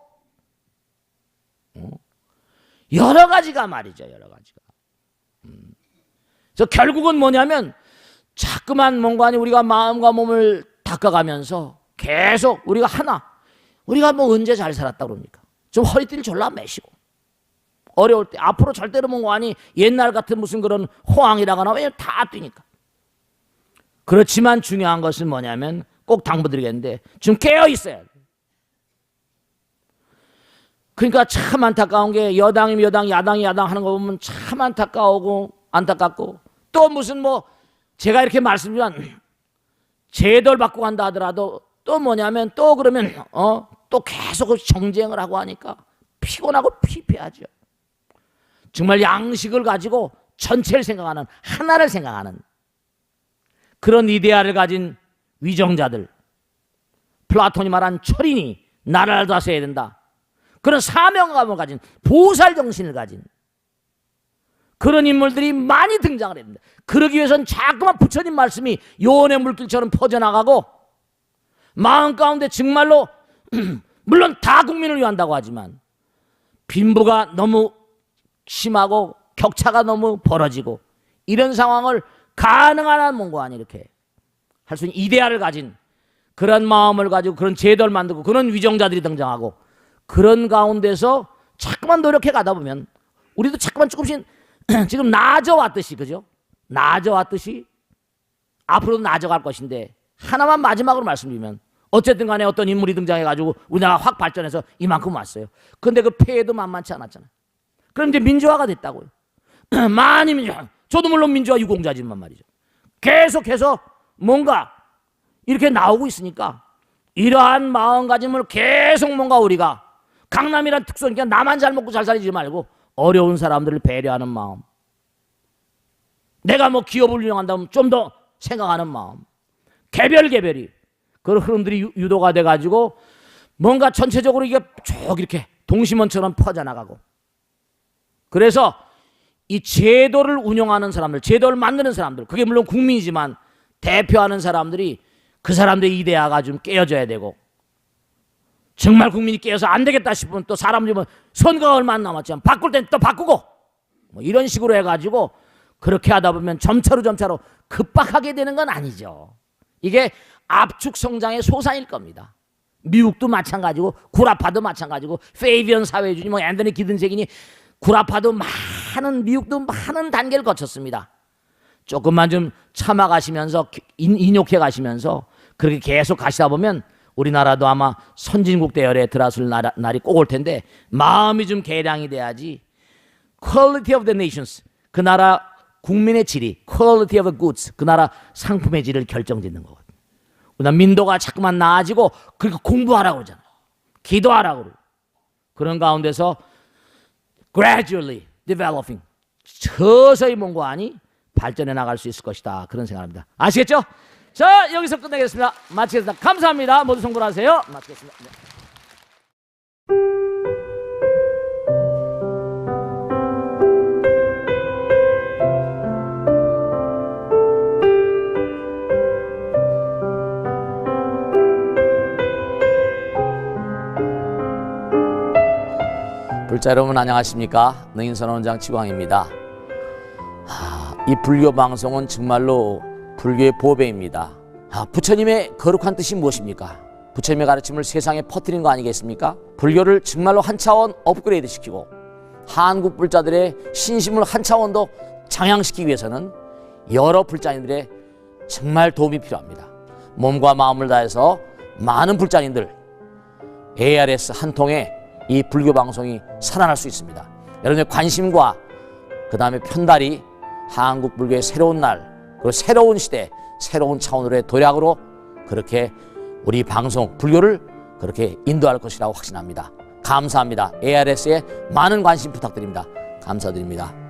여러 가지가 말이죠. 여러 가지가. 그래서 결국은 뭐냐면 자꾸만 뭔가 우리가 마음과 몸을 닦아가면서 계속 우리가 우리가 뭐 언제 잘 살았다 그럽니까? 좀 허리띠를 졸라 매시고 어려울 때 앞으로 절대로 뭔가 아니 옛날 같은 무슨 그런 호황이라거나 왜 다 뛰니까. 그렇지만 중요한 것은 뭐냐면 꼭 당부드리겠는데 좀 깨어 있어야 돼. 그러니까 참 안타까운 게 여당이 야당이 야당 하는 거 보면 참 안타깝고 또 무슨 뭐 제가 이렇게 말씀드리면 제도를 바꾸고 간다 하더라도 또 뭐냐면 또 그러면 또 계속 정쟁을 하고 하니까 피곤하고 피폐하죠. 정말 양식을 가지고 전체를 생각하는, 하나를 생각하는 그런 이데아를 가진 위정자들, 플라톤이 말한 철인이 나라를 다스려야 된다, 그런 사명감을 가진, 보살 정신을 가진 그런 인물들이 많이 등장을 했는데, 그러기 위해서는 자꾸만 부처님 말씀이 요원의 물길처럼 퍼져나가고 마음 가운데 정말로 물론 다 국민을 위한다고 하지만 빈부가 너무 심하고 격차가 너무 벌어지고 이런 상황을 가능한 한 뭔가 아니 이렇게 할 수 있는 이데아를 가진 그런 마음을 가지고 그런 제도를 만들고 그런 위정자들이 등장하고, 그런 가운데서 자꾸만 노력해 가다 보면 우리도 자꾸만 조금씩 지금 나아져왔듯이, 그죠? 나아져왔듯이 앞으로도 나아져갈 것인데, 하나만 마지막으로 말씀드리면 어쨌든 간에 어떤 인물이 등장해가지고 우리나라가 확 발전해서 이만큼 왔어요. 근데 그 폐해도 만만치 않았잖아요. 그럼 이제 민주화가 됐다고요. 많이 민주화. 저도 물론 민주화 유공자지만 말이죠. 계속해서 뭔가 이렇게 나오고 있으니까 이러한 마음가짐을 계속 뭔가 우리가, 강남이란 특성이니까 나만 잘 먹고 잘 살지 말고 어려운 사람들을 배려하는 마음, 내가 뭐 기업을 운영한다면 좀 더 생각하는 마음, 개별이 그런 흐름들이 유도가 돼가지고 뭔가 전체적으로 이게 쭉 이렇게 동심원처럼 퍼져나가고, 그래서 이 제도를 운영하는 사람들, 제도를 만드는 사람들, 그게 물론 국민이지만 대표하는 사람들이 그 사람들의 이데아가 좀 깨어져야 되고, 정말 국민이 깨어서 안 되겠다 싶으면 또 사람들이 뭐 선거가 얼마 안 남았지만 바꿀 땐 또 바꾸고 뭐 이런 식으로 해가지고 그렇게 하다 보면 점차로 급박하게 되는 건 아니죠. 이게 압축 성장의 소산일 겁니다. 미국도 마찬가지고 구라파도 마찬가지고 페이비언 사회주의 뭐 앤더니 기든잭이니 구라파도 미국도 많은 단계를 거쳤습니다. 조금만 좀 참아가시면서 인욕해 가시면서 그렇게 계속 가시다 보면 우리나라도 아마 선진국 대열에 들어설 날이 꼭 올 텐데, 마음이 좀 개량이 돼야지 quality of the nations, 그 나라 국민의 질이, quality of the goods, 그 나라 상품의 질을 결정짓는 거거든요. 우리나라 민도가 자꾸만 나아지고 그렇게 공부하라고 그러잖아요. 기도하라고 그러고, 그런 가운데서 gradually developing, 서서히 뭔가 아니 발전해 나갈 수 있을 것이다, 그런 생각합니다. 아시겠죠? 자, 여기서 끝내겠습니다. 마치겠습니다. 감사합니다. 모두 성불하세요. 마치겠습니다. 네. 불자 여러분 안녕하십니까? 능인선언원장 지광입니다. 이 불교 방송은 정말로 불교의 보배입니다. 부처님의 거룩한 뜻이 무엇입니까? 부처님의 가르침을 세상에 퍼뜨린 거 아니겠습니까? 불교를 정말로 한 차원 업그레이드 시키고 한국 불자들의 신심을 한 차원 더 장양시키기 위해서는 여러 불자님들의 정말 도움이 필요합니다. 몸과 마음을 다해서 많은 불자님들 ARS 한 통에 이 불교 방송이 살아날 수 있습니다. 여러분의 관심과 그 다음에 편달이 한국 불교의 새로운 날, 그리고 새로운 시대, 새로운 차원으로의 도약으로 그렇게 우리 방송, 불교를 그렇게 인도할 것이라고 확신합니다. 감사합니다. ARS에 많은 관심 부탁드립니다. 감사드립니다.